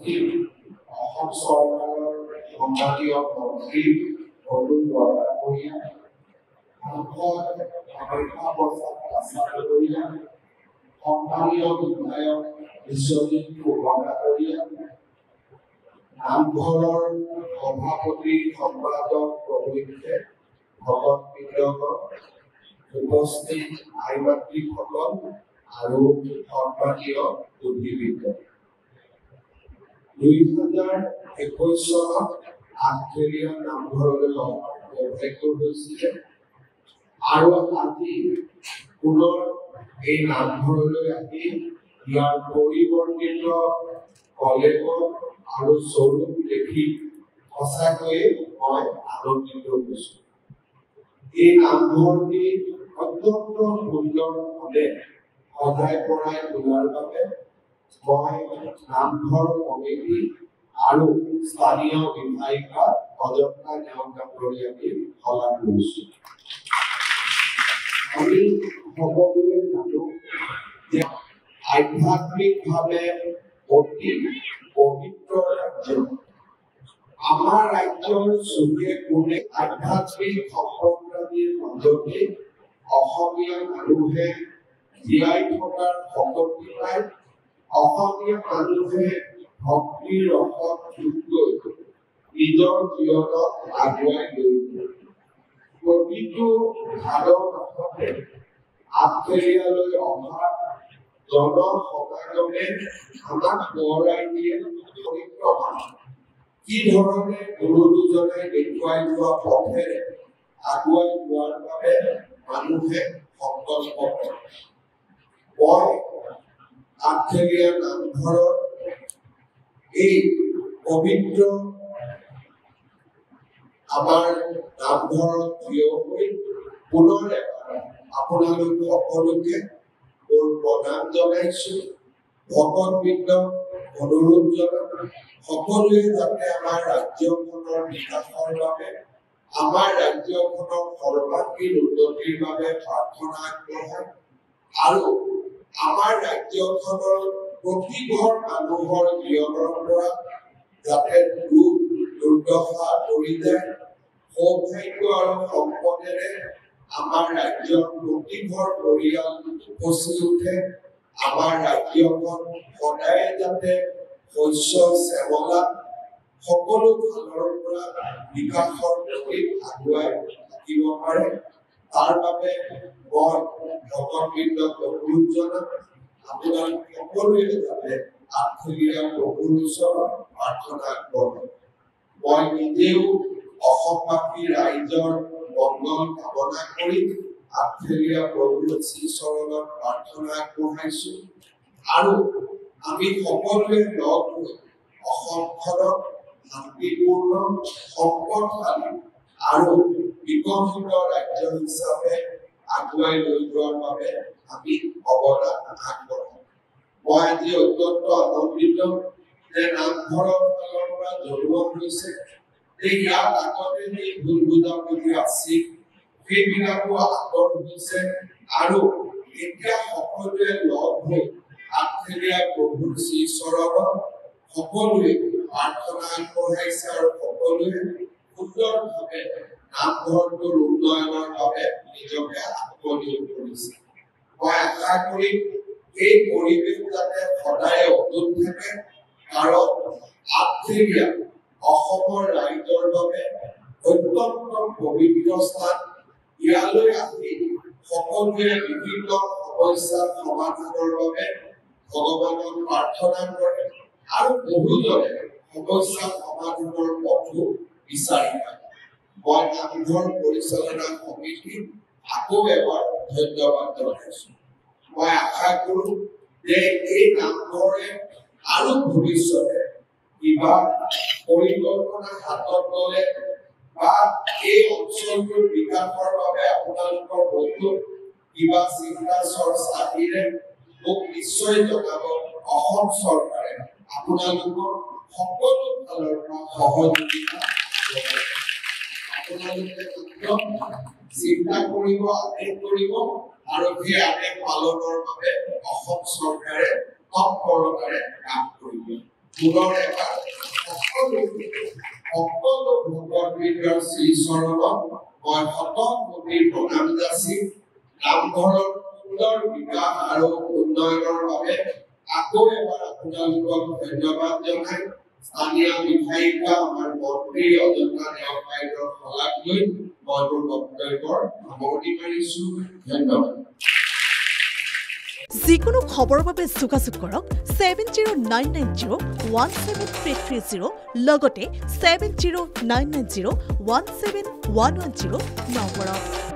অসম চৰকাৰৰ সম্পাদীয় মন্ত্ৰী অৰুণ বৰদলৈয়া, সম্মানীয় বিধায়ক বিশ্বজিৎ ফুকনডাঙৰীয়া, নামঘৰৰ সভাপতি সম্পাদক প্ৰমুখ্যে ভকতবৃন্দগণ, উপস্থিত আই মাতৃসকল আৰু সন্মানীয় বুদ্ধিবৃন্দ, 2021 চনত আঠখেলীয়া নামঘৰলৈ অহাৰ সৌভাগ্য হৈছিলে আৰু আজি পুনৰ এই নামঘৰলৈ আহি ইয়াৰ পৰিৱৰ্তিত কলেজ আৰু স্বৰূপ দেখি সঁচাকৈয়ে মই আনন্দিত হৈছোঁ। এই নামঘৰটি অত্যন্ত সুন্দৰভাৱে সজাই পৰাই তোলাৰ বাবে মই নামঘৰ কমিটি আৰু স্থানীয় বিধায়িকা অজন্তা নেওগ ডাঙৰীয়াকে শলাগ লৈছোঁ। আমি সকলোৱে জানো যে আধ্যাত্মিকভাৱে অতি পবিত্ৰ ৰাজ্য। আমাৰ ৰাজ্যৰ চুকে কোণে আধ্যাত্মিক সম্প্ৰদায়ৰ মাজতে অসমীয়া মানুহে জীয়াই থকাৰ শক্তি পায়। অসমীয়া মানুহে ভক্তিৰ ৰসত ডুব গৈ নিজৰ জীৱনক আগুৱাই লৈ যায়। প্ৰতিটো ভাদ মাহতে আঠখেলীয়ালৈ অহা জনসমাগমে আমাক সোঁৱৰাই দিয়ে পৰিক্ৰমা কি ধৰণে গুৰু দুজনে দেখুৱাই যোৱা পথেৰে আগুৱাই যোৱাৰ বাবে মানুহে সংকল্প কৰে। মই আঠখেলীয়া নামঘৰৰ এই পবিত্ৰ আমাৰ নামঘৰত থিয় হৈ পুনৰ এবাৰ আপোনালোক সকলোকে মোৰ প্ৰণাম জনাইছোঁ। ভকতবৃন্দক অনুৰোধ জনাওঁ, সকলোৱে যাতে আমাৰ ৰাজ্যখনৰ বিকাশৰ বাবে, আমাৰ ৰাজ্যখনৰ সৰ্বাংগীন উন্নতিৰ বাবে প্ৰাৰ্থনা আগবঢ়ায় আৰু আমাৰ ৰাজ্যখনৰ প্ৰতিঘৰ মানুহৰ জীৱনৰ পৰা যাতে দুখ দুৰ্দশা আঁতৰি যায়, সৌভাগ্য আৰু সম্পদেৰে আমাৰ ৰাজ্যৰ প্ৰতিঘৰ পৰিয়াল উপচি উঠে, আমাৰ ৰাজ্যখন সদায় যাতে শস্য শ্যামলা সকলো ফালৰ পৰা বিকাশৰ প্ৰতি আগুৱাই থাকিব পাৰে। তাৰ বাবে মই ভকতবৃন্দক অনুৰোধ জনাম, আপোনালোক সকলোৱে যাতে আঠখেলীয়া প্ৰভুৰ ওচৰত প্ৰাৰ্থনা আগবঢ়ায়। মই নিজেও অসমবাসী ৰাইজৰ মংগল কামনা কৰি আঠখেলীয়া প্ৰভুৰ শ্ৰীচৰণত প্ৰাৰ্থনা আগবঢ়াইছোঁ আৰু আমি সকলোৱে লগ হৈ অসমখনক শান্তিপূৰ্ণ, সম্পদশালী আৰু বিকশিত ৰাজ্য হিচাপে আগুৱাই লৈ যোৱাৰ বাবে আমি অৱদান আগবঢ়াম। মই আজি অত্যন্ত আনন্দিত যে নামঘৰৰ ফালৰ পৰা জনোৱা হৈছে যে ইয়াৰ আগতে যি ভুল বুজাবুজি আছিল সেইবিলাকো আঁতৰ হৈছে আৰু এতিয়া সকলোৱে লগ হৈ আঠখেলীয়া প্ৰভুৰ শ্ৰীচৰণত সকলোৱে প্ৰাৰ্থনা আগবঢ়াইছে আৰু সকলোৱে সুন্দৰভাৱে নামঘৰটোৰ উন্নয়নৰ বাবে নিজকে আত্মনিয়োগ কৰিছে। মই আশা কৰিম এই পৰিৱেশ যাতে সদায় অটুট থাকে, কাৰণ আঠখেলীয়া অসমৰ ৰাইজৰ বাবে অত্যন্ত পবিত্ৰ স্থান। ইয়ালৈ আহি সকলোৱে বিভিন্ন সমস্যাৰ সমাধানৰ বাবে ভগৱানক প্ৰাৰ্থনা কৰে আৰু বহুজনে সমস্যা সমাধানৰ পথো বিচাৰি পায়। মই নামঘৰ পৰিচালনা সমিতিক আকৌ এবাৰ ধন্যবাদ জনাইছোঁ। মই আশা কৰোঁ যে এই নামঘৰে আৰু ভৱিষ্যতে কিবা পৰিকল্পনা হাতত ল'লে বা এই অঞ্চলটোৰ বিকাশৰ বাবে আপোনালোকৰ নতুন কিবা চিন্তা চৰ্চা আহিলে মোক নিশ্চয় জনাব। অসম চৰকাৰে আপোনালোকৰ সকলো ফালৰ পৰা সহযোগিতা আপোনালোকে চিন্তা কৰিব, আদেশ কৰিব আৰু সেই আদেশ পালনৰ বাবে অসম চৰকাৰে তৎপৰতাৰে কাম কৰিব। পুনৰ এবাৰ সকলো ভকতবৃন্দৰ শ্ৰীচৰণত মই শতকোটি প্ৰণাম যাচি নামঘৰৰ সুন্দৰ বিকাশ আৰু উন্নয়নৰ বাবে আকৌ এবাৰ আপোনালোকক ধন্যবাদ জনাই স্থানীয় বিধায়িকা আমাৰ মন্ত্ৰী অযোধ্যা নেওগ বাইদেউৰ শলাগ লৈ মই মোৰ বক্তব্যৰ সামৰণি মাৰিছো ধন্যবাদ যিকোনো খবৰৰ বাবে যোগাযোগ কৰক 7099017330 লগতে 7099017110 নম্বৰত